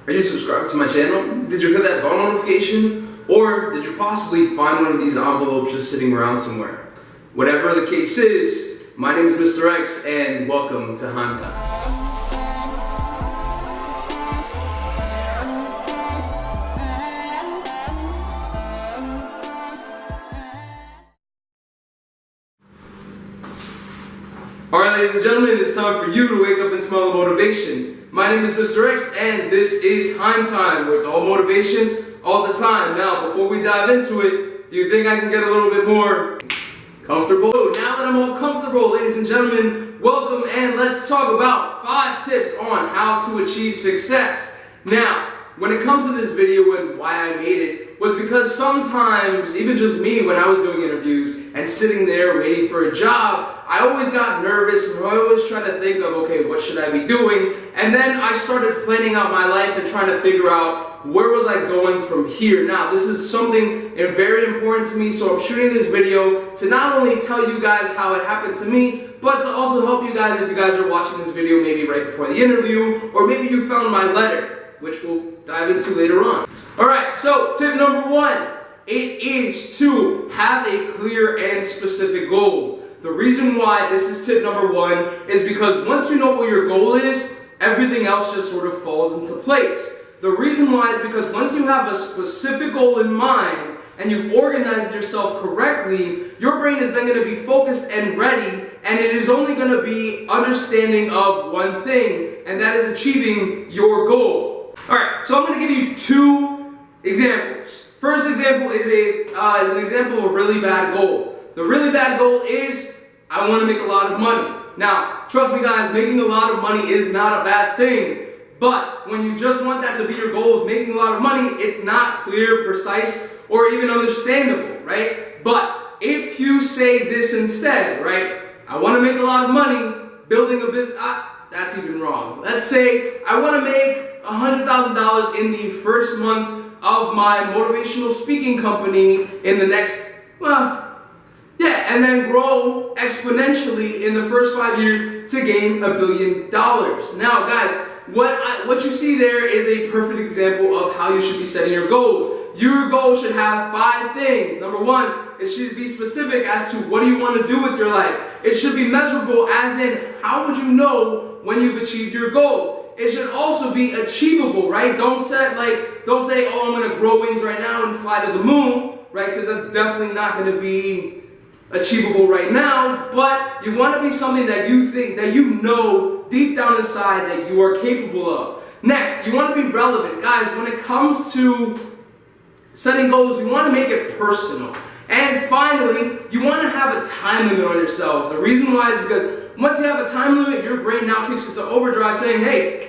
Are you subscribed to my channel? Did you hit that bell notification? Or did you possibly find one of these envelopes just sitting around somewhere? Whatever the case is, my name is Mr. X and welcome to H2EIM Time. Alright, ladies and gentlemen, it's time for you to wake up and smell the motivation. My name is Mr. X, and this is H2EIM Time, where it's all motivation, all the time. Now, before we dive into it, do you think I can get a little bit more comfortable? Now that I'm all comfortable, ladies and gentlemen, welcome, and let's talk about 5 tips on how to achieve success. Now, when it comes to this video and why I made it, was because sometimes, even just me when I was doing interviews and sitting there waiting for a job, I always got nervous and I always tried to think of, okay, what should I be doing? And then I started planning out my life and trying to figure out where was I going from here. Now, this is something very important to me, so I'm shooting this video to not only tell you guys how it happened to me, but to also help you guys if you guys are watching this video maybe right before the interview, or maybe you found my letter, which we'll dive into later on. Alright, so tip number 1, it is to have a clear and specific goal. The reason why this is tip number 1 is because once you know what your goal is, everything else just sort of falls into place. The reason why is because once you have a specific goal in mind and you've organized yourself correctly, your brain is then going to be focused and ready, and it is only going to be understanding of one thing, and that is achieving your goal. Alright, so I'm going to give you 2 examples. First example is an example of a really bad goal. The really bad goal is, I want to make a lot of money. Now, trust me guys, making a lot of money is not a bad thing. But when you just want that to be your goal of making a lot of money, it's not clear, precise, or even understandable, right? But if you say this instead, right? I want to make a lot of money building a business. That's even wrong. Let's say I want to make $100,000 in the first month of my motivational speaking company in the next, and then grow exponentially in the first 5 years to gain $1 billion. Now, guys, what you see there is a perfect example of how you should be setting your goals. Your goal should have 5 things. Number 1, it should be specific as to what do you want to do with your life. It should be measurable, as in how would you know when you've achieved your goal. It should also be achievable, right? Don't say, oh, I'm going to grow wings right now and fly to the moon, right? Because that's definitely not going to be achievable right now, but you want to be something that you think, that you know deep down inside that you are capable of. Next, you want to be relevant. Guys, when it comes to setting goals, you want to make it personal. And finally, you want to have a time limit on yourselves. The reason why is because once you have a time limit, your brain now kicks into overdrive saying, hey,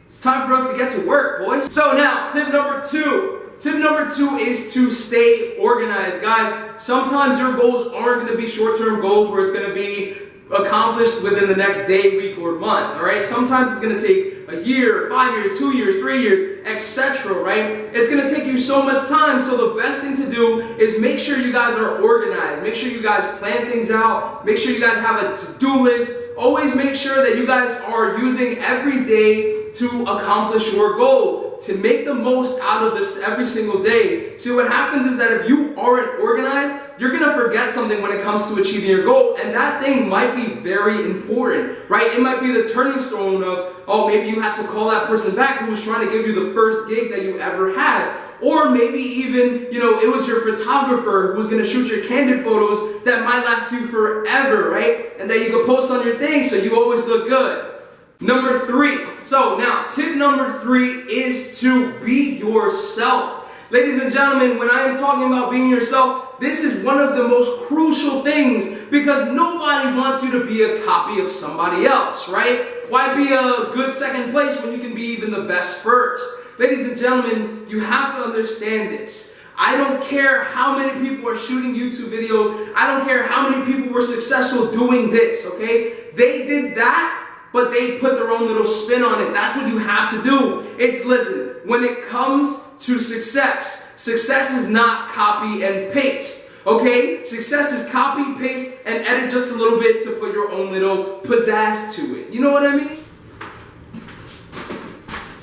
it's time for us to get to work, boys. So now, tip number 2. Tip number 2 is to stay organized. Guys, sometimes your goals aren't going to be short-term goals where it's going to be accomplished within the next day, week, or month, all right? Sometimes it's going to take a year, 5 years, 2 years, 3 years, etc., right? It's going to take you so much time, so the best thing to do is make sure you guys are organized. Make sure you guys plan things out. Make sure you guys have a to-do list. Always make sure that you guys are using every day to accomplish your goal, to make the most out of this every single day. See, what happens is that if you aren't organized, you're going to forget something when it comes to achieving your goal, and that thing might be very important, right? It might be the turning stone of, oh, maybe you had to call that person back who was trying to give you the first gig that you ever had. Or maybe even, it was your photographer who was going to shoot your candid photos that might last you forever, right? And that you can post on your thing so you always look good. Number 3. So now, tip number 3 is to be yourself. Ladies and gentlemen, when I am talking about being yourself, this is one of the most crucial things because nobody wants you to be a copy of somebody else, right? Why be a good second place when you can be even the best first? Ladies and gentlemen, you have to understand this. I don't care how many people are shooting YouTube videos. I don't care how many people were successful doing this, okay? They did that, but they put their own little spin on it. That's what you have to do. Listen, when it comes to success, success is not copy and paste, okay? Success is copy, paste, and edit just a little bit to put your own little pizzazz to it. You know what I mean?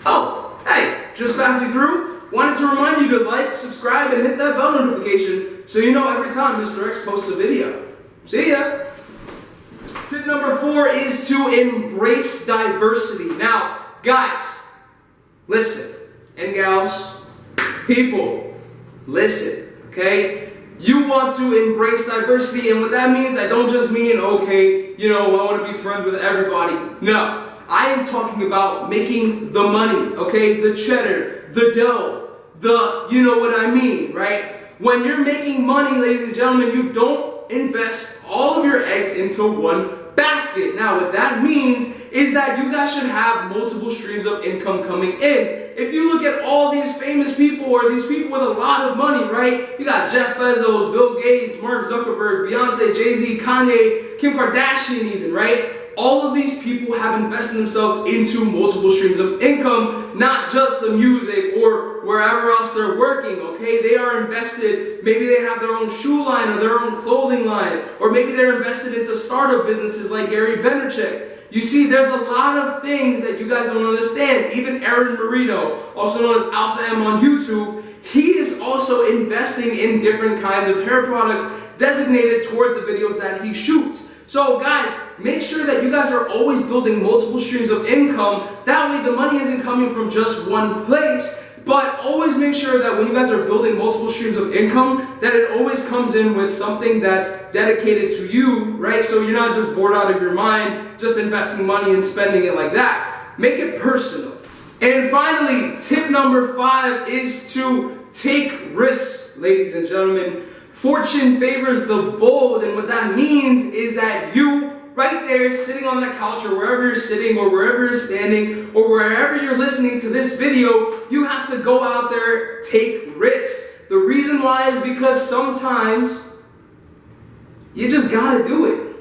Oh, hey, just passing through, wanted to remind you to like, subscribe, and hit that bell notification so you know every time Mr. X posts a video. See ya! Tip number 4 is to embrace diversity. Now, guys, listen, and gals, people, listen, okay? You want to embrace diversity, and what that means, I don't just mean, okay, I want to be friends with everybody. No, I am talking about making the money, okay? The cheddar, the dough, you know what I mean, right? When you're making money, ladies and gentlemen, you don't invest all of your eggs into one basket. Now, what that means is that you guys should have multiple streams of income coming in. If you look at all these famous people or these people with a lot of money, right? You got Jeff Bezos, Bill Gates, Mark Zuckerberg, Beyonce, Jay-Z, Kanye, Kim Kardashian even, right? All of these people have invested themselves into multiple streams of income, not just the music or wherever else they're working, okay? They are invested, maybe they have their own shoe line or their own clothing line, or maybe they're invested into startup businesses like Gary Vaynerchuk. You see, there's a lot of things that you guys don't understand. Even Aaron Marino, also known as Alpha M on YouTube, he is also investing in different kinds of hair products designated towards the videos that he shoots. So guys, make sure that you guys are always building multiple streams of income. That way the money isn't coming from just one place, but always make sure that when you guys are building multiple streams of income, that it always comes in with something that's dedicated to you, right? So you're not just bored out of your mind, just investing money and spending it like that. Make it personal. And finally, tip number 5 is to take risks, ladies and gentlemen. Fortune favors the bold, and what that means is that you, right there, sitting on that couch or wherever you're sitting or wherever you're standing or wherever you're listening to this video, you have to go out there, take risks. The reason why is because sometimes you just gotta do it,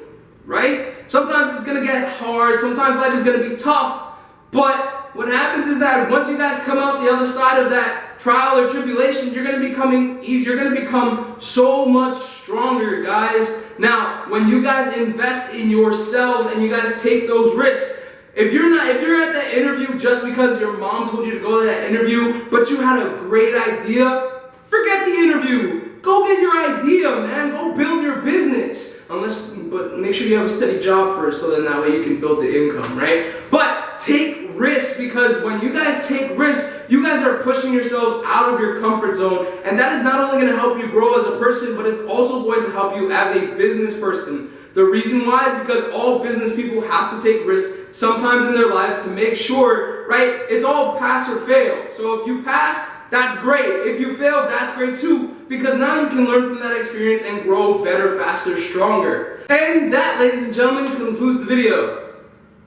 right? Sometimes it's gonna get hard, sometimes life is gonna be tough, but what happens is that once you guys come out the other side of that trial or tribulation, you're gonna become so much stronger, guys. Now, when you guys invest in yourselves and you guys take those risks, if you're at that interview just because your mom told you to go to that interview, but you had a great idea, forget the interview. Go get your idea, man. Go build your business. But make sure you have a steady job first, so then that way you can build the income, right? But take risks, because when you guys take risks, you guys are pushing yourselves out of your comfort zone, and that is not only going to help you grow as a person, but it's also going to help you as a business person. The reason why is because all business people have to take risks sometimes in their lives to make sure, right? It's all pass or fail. So if you pass, that's great. If you fail, that's great too, because now you can learn from that experience and grow better, faster, stronger. And that, ladies and gentlemen, concludes the video.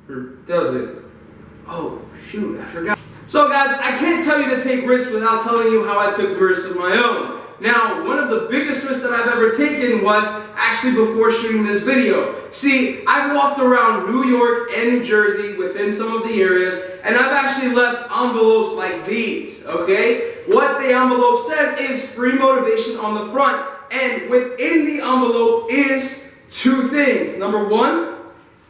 Or does it? Oh, shoot, I forgot. So guys, I can't tell you to take risks without telling you how I took risks of my own. Now, one of the biggest risks that I've ever taken was actually before shooting this video. See, I've walked around New York and New Jersey within some of the areas, and I've actually left envelopes like these, okay? What the envelope says is free motivation on the front, and within the envelope is 2 things. Number 1,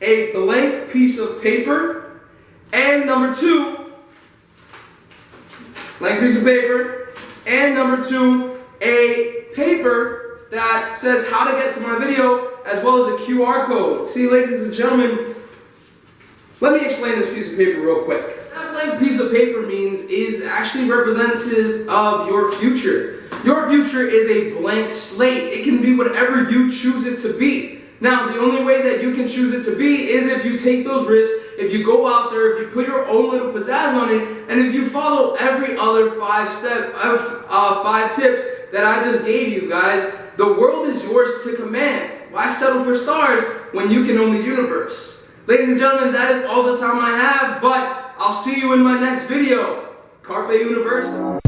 a blank piece of paper, and number 2, blank piece of paper, and number 2, a paper that says how to get to my video, as well as a QR code. See, ladies and gentlemen, let me explain this piece of paper real quick. That blank piece of paper is actually representative of your future. Your future is a blank slate. It can be whatever you choose it to be. Now, the only way that you can choose it to be is if you take those risks, if you go out there, if you put your own little pizzazz on it, and if you follow every other 5 tips that I just gave you guys. The world is yours to command. Why settle for stars when you can own the universe? Ladies and gentlemen, that is all the time I have, but I'll see you in my next video. Carpe Universa.